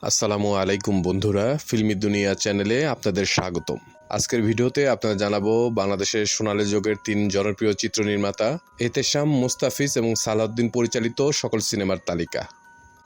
আসসালামু আলাইকুম বন্ধুরা, ফিল্মি দুনিয়া চ্যানেলে আপনাদের স্বাগতম। আজকের ভিডিওতে আপনারা জানাবো বাংলাদেশের সোনালী যুগের 3 জনপ্রিয় চিত্র নির্মাতা এহতেশাম, মুস্তাফিজ এবং সালাউদ্দিন পরিচালিত সকল সিনেমার তালিকা।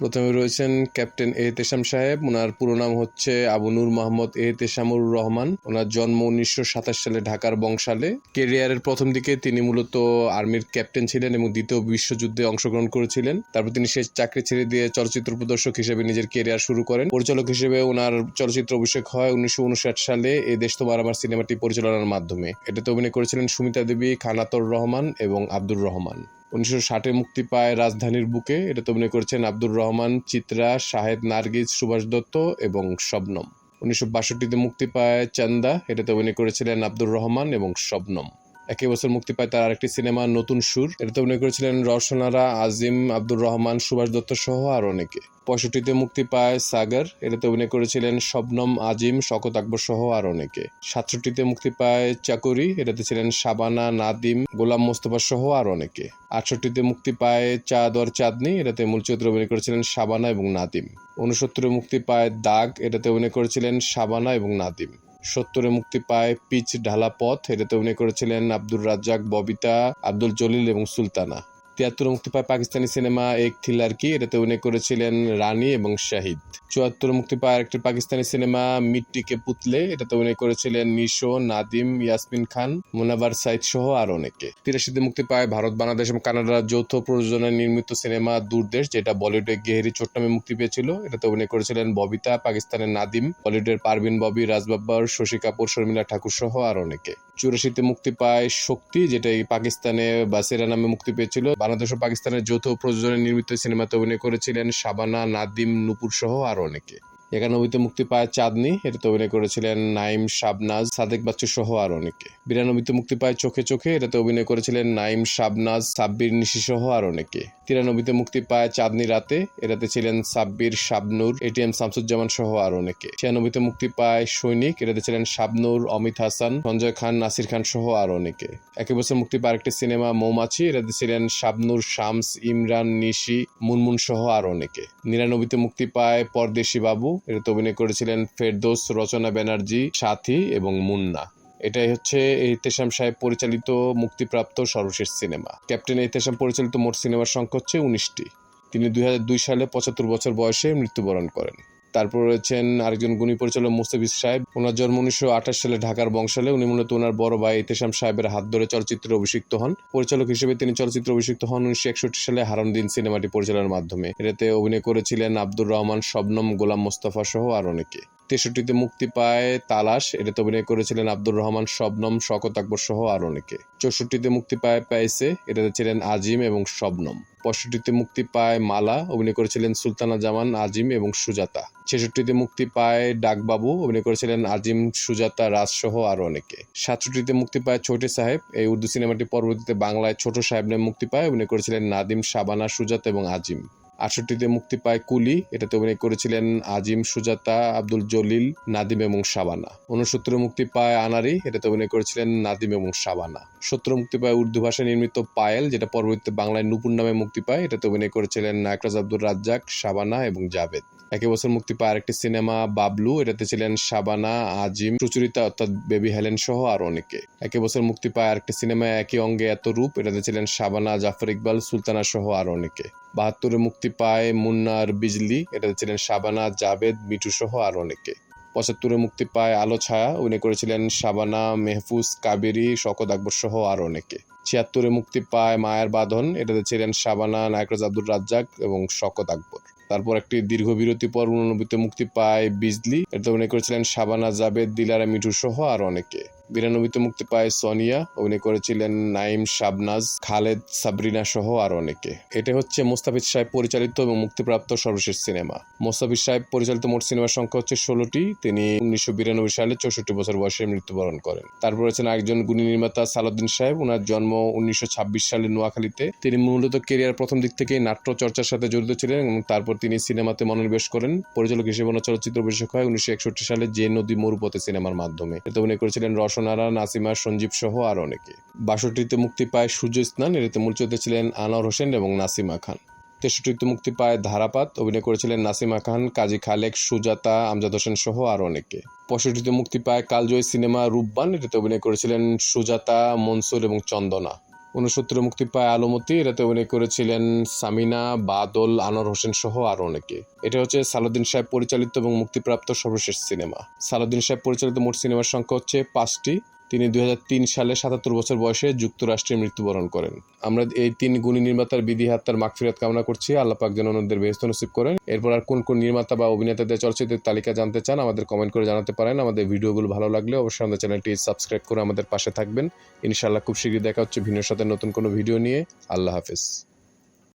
প্রথমে রয়েছেন ক্যাপ্টেন এহতেশাম সাহেব। ওনার পুরো নাম হচ্ছে আবু নূর মোহাম্মদ এহতেশামুর রহমান। ওনার জন্ম 1927 সালে ঢাকার বংশালে। ক্যারিয়ারের প্রথম দিকে তিনি মূলত আর্মির ক্যাপ্টেন ছিলেন এবং দ্বিতীয় বিশ্বযুদ্ধে অংশগ্রহণ করেছিলেন। তারপর তিনি শেষ চাকরি ছেড়ে দিয়ে চলচ্চিত্র প্রদর্শক হিসেবে নিজের ক্যারিয়ার শুরু করেন। পরিচালক হিসেবে ওনার চলচ্চিত্র অভিষেক হয় 1959 সালে এ দেশ তোমার আমার সিনেমাটি পরিচালনার মাধ্যমে। এটাতে অভিনয় করেছিলেন সুমিতা দেবী, খানাতর রহমান এবং আব্দুর রহমান। 1960-এ মুক্তি পায় রাজধানীর বুকে। এটাতে অভিনয় করেছেন আব্দুর রহমান, চিত্রা, শাহেদ নার্গিস, সুভাষ দত্ত এবং শবনম। 1962-তে মুক্তি পায় চান্দা। এটাতে অভিনয় করেছিলেন আব্দুর রহমান এবং শবনম। একই বছর মুক্তি পায় তার আরেকটি সিনেমা নতুন সুর। এটাতে অভিনয় করেছিলেন রওশনারা, আজিম, আব্দুর রহমান, সুভাষ দত্ত সহ আরো অনেকে। 65-তে মুক্তি পায় সাগর। এটাতে অভিনয় করেছিলেন শবনম, আজিম, শওকত আকবর সহ আরো অনেকে। 67-তে মুক্তি পায় চাকুরি। এটাতে ছিলেন শাবানা, নাদিম, গোলাম মোস্তফা সহ আরো অনেকে। 68-তে মুক্তি পায় চাঁদ और চাঁদনি। এটাতে মূল চরিত্রে অভিনয় করেছিলেন শাবানা এবং নাদিম। 69-এ মুক্তি পায় দাগ। এটাতে অভিনয় করেছিলেন শাবানা এবং নাদিম। 70-এ মুক্তি পায় পিচ ঢালা পথ। এটাতে অভিনয় করেছিলেন আব্দুর রাজ্জাক, ববিতা, আব্দুল জলিল এবং সুলতানা। 73-এ মুক্তি পায় পাকিস্তানি সিনেমা এক থি লড়কি। এটাতে অভিনয় করেছিলেন রানী এবং শাহিদ। 74-এ মুক্তি পায় আরেকটি পাকিস্তানি সিনেমা মিট্টি কে পুতলে। এটাতে অভিনয় করেছিলেন নিশো, নাদিম, ইয়াসমিন খান, মুনাবার সাইদ সহ আরো অনেকে। 83-তে মুক্তি পায় ভারত, বাংলাদেশ এবং কানাডার যৌথ প্রযোজনায় নির্মিত সিনেমা দূরদেশ, যেটা বলিউডে গেহরি চোট নামে মুক্তি পেয়েছিল। এটাতে অভিনয় করেছিলেন ববিতা, পাকিস্তানের নাদিম, বলিউডের পারভিন ববি, রাজ বাব্বর, শশী কাপুর, শর্মিলা ঠাকুর সহ আরো অনেকে। 84-তে মুক্তি পায় শক্তি, যেটা পাকিস্তানে বাসেরা নামে মুক্তি পেয়েছিল। বাংলাদেশ ও পাকিস্তানের যৌথ প্রযোজনায় নির্মিত সিনেমাতে অভিনয় করেছিলেন শাবানা, নাদিম, নুপুর সহ আরো অনেকে। 91-তে মুক্তি পায় চাঁদনি। এটাতে অভিনয় করেছিলেন নাইম, শাবনাজ, সাদেক বাচ্চু সহ আরো অনেকে। 92-তে মুক্তি পায় চোখে চোখে। এটাতে অভিনয় করেছিলেন নাইম, শাবনাজ, সাব্বির, নিশি সহ আরো অনেকে। 93-তে মুক্তি পায় চাঁদনি রাতে। এটাতে ছিলেন সাব্বির, শাবনূর, এটিএম শামসুজ্জামান সহ আরো অনেকে। 96-তে মুক্তি পায় সৈনিক। এটাতে ছিলেন শাবনূর, অমিত হাসান, সঞ্জয় খান, নাসির খান সহ আরো অনেকে। একই বছর মুক্তি পায় আরেকটি সিনেমা মৌমাছি। এটাতে ছিলেন শাবনূর, শামস, ইমরান, নিশি, মুনমুন সহ আরো অনেকে। 99-তে মুক্তি পায় পরদেশি বাবু। এটাতে অভিনয় করেছিলেন ফেরদৌস, রচনা ব্যানার্জি, সাথী এবং মুন্না। এটাই হচ্ছে এহতেশাম সাহেব পরিচালিত মুক্তিপ্রাপ্ত সর্বশেষ সিনেমা। ক্যাপ্টেন এহতেশাম পরিচালিত মোট সিনেমার সংখ্যা হচ্ছে 19টি। তিনি 2002 সালে 75 বছর বয়সে মৃত্যুবরণ করেন। তারপর রয়েছেন আরেকজন গুণী পরিচালক মুস্তাফিজ সাহেব। ওনার জন্ম 1928 সালে ঢাকার বংশালে। উনি মূলত ওনার বড় ভাই এহতেশাম সাহেবের হাত ধরে চলচ্চিত্রে অভিষিক্ত হন। পরিচালক হিসেবে তিনি চলচ্চিত্রে অভিষিক্ত হন 1961 সালে হারাম দিন সিনেমাটি পরিচালনার মাধ্যমে। এটাতে অভিনয় করেছিলেন আব্দুর রহমান, শবনম, গোলাম মোস্তফা সহ আর অনেকে। 63-তে মুক্তি পায় তালাশ। এটাতে অভিনয় করেছিলেন আব্দুর রহমান, শবনম, শওকত আকবর সহ আর অনেকে। 64-তে মুক্তি পায় পাইসে। এটাতে ছিলেন আজিম এবং শবনম। 65-তে মুক্তি পায় মালা। অভিনয় করেছিলেন সুলতানা জামান, আজিম এবং সুজাতা। 66-তে মুক্তি পায় ডাকবাবু। অভিনয় করেছিলেন আজিম, সুজাতা, রাজ সহ আরো অনেকে। 67-তে মুক্তি পায় ছোটে সাহেব। এই উর্দু সিনেমাটি পরবর্তীতে বাংলায় ছোট সাহেব নামে মুক্তি পায়। অভিনয় করেছিলেন নাদিম, শাবানা, সুজাতা এবং আজিম। 68-তে মুক্তি পায় কুলি। এটাতে অভিনয় করেছিলেন আজিম, সুজাতা, আব্দুল জলিল, নাদিম এবং শাবানা। 69-এ মুক্তি পায় আনারি। এটাতে অভিনয় করেছিলেন নাদিম এবং শাবানা। 70-এ মুক্তি পায় উর্দু ভাষায় নির্মিত পায়েল, যেটা পরবর্তীতে বাংলায় নুপুর নামে মুক্তি পায়। এটাতে অভিনয় করেছিলেন নায়করাজ আব্দুর রাজ্জাক, শাবানা এবং জাভেদ। একই বছর মুক্তি পায় আরেকটি সিনেমা বাবলু। এটাতে ছিলেন শাবানা, আজিম, সুচরিতা অর্থাৎ বেবি হেলেন সহ আরো অনেকে। একই বছর মুক্তি পায় আরেকটি সিনেমা একই অঙ্গে এত রূপ। এটাতে ছিলেন শাবানা, জাফর ইকবাল, সুলতানা সহ আরো অনেকে। 72-এ মুক্তি পায় মুন্নার বিজলি। এটাতে ছিলেন শাবানা, জাভেদ, মিঠু সহ আরো অনেকে। 75-এ মুক্তি পায় আলো ছায়া। অভিনয় করেছিলেন শাবানা, মেহফুজ, কাবেরী, শওকত আকবর সহ আরো অনেকে। 76-এ মুক্তি পায় মায়ের বাঁধন। এটাতে ছিলেন শাবানা, নায়করাজ আব্দুর রাজ্জাক এবং শওকত আকবর। তারপর একটি দীর্ঘ বিরতি পর 89-তে মুক্তি পায় বিজলি। এটাতে অভিনয় করেছিলেন শাবানা, জাভেদ, দিলারা, মিঠু সহ আরো অনেকে। 92-তে মুক্তি পায় সোনিয়া। অভিনয় করেছিলেন নাইম, শাবনাজ, খালেদ, সাবরিনা সহ আরো অনেকে। এটা হচ্ছে মোস্তাফিজ সাহেব পরিচালিত এবং মুক্তিপ্রাপ্ত সর্বশেষ সিনেমা। মোস্তাফিজ সাহেব পরিচালিত মোট সিনেমার সংখ্যা হচ্ছে 16টি। তিনি 1992 সালে 64 বছর বয়সে মৃত্যুবরণ করেন। তারপর আছেন আরেকজন গুণী নির্মাতা সালাউদ্দিন সাহেব। ওনার জন্ম 1926 সালে নোয়াখালীতে। তিনি মূলত ক্যারিয়ার প্রথম দিক থেকেই নাট্য চর্চার সাথে জড়িত ছিলেন এবং তারপর তিনি সিনেমাতে মনোনিবেশ করেন। পরিচালক হিসেবে ওনার চলচ্চিত্র অভিষেক হয় 1961 সালে যে নদী মরুপথে সিনেমার মাধ্যমে। এতে অভিনয় করেছিলেন রওশনারা, নাসিমা, সঞ্জীব সহ আর অনেকে। 62-তে মুক্তি পায় সূর্য স্নান। এতে মূল চরিত্রে ছিলেন আনোয়ার হোসেন এবং নাসিমা খান। 63তে মুক্তি পায় ধারাপাত, অভিনয় করেছিলেন নাসিমা খান, কাজী খালেক, সুজাতা, আমজাদ হোসেন সহ আরও অনেকে। 65তে মুক্তি পায় কালজয়ী সিনেমা রূপবান, এটাতে অভিনয় করেছিলেন সুজাতা, মনসুর এবং চন্দনা। 69 মুক্তি পায় আলমতি, এটাতে অভিনয় করেছিলেন সামিনা, বাদল, আনোয়ার হোসেন সহ আরও অনেকে। এটা হচ্ছে সালাউদ্দিন সাহেব পরিচালিত এবং মুক্তিপ্রাপ্ত সর্বশেষ সিনেমা। সালাউদ্দিন সাহেব পরিচালিত মোট সিনেমার সংখ্যা হচ্ছে 5টি। তিনি 2003 সালে 77 বছর বয়সে যুক্তরাষ্ট্রে মৃত্যুবরণ করেন। আমরা এই 3 গুণী নির্মাতার বিধি হাত্তার মাগফিরাত কামনা করছি। আল্লাহ পাক যেন ওনাদের বেহেশত নসিব করেন। এরপর আর কোন কোন নির্মাতা বা অভিনেতাদের চলচ্চিত্রের তালিকা জানতে চান আমাদের কমেন্ট করে জানাতে পারেন। আমাদের ভিডিওগুলো ভালো লাগলে অবশ্যই আমাদের চ্যানেলটি সাবস্ক্রাইব করে আমাদের পাশে থাকবেন। ইনশাআল্লাহ খুব শীঘ্রই দেখা হচ্ছে ভিন্নর সাথে নতুন কোনো ভিডিও নিয়ে। আল্লাহ হাফেজ।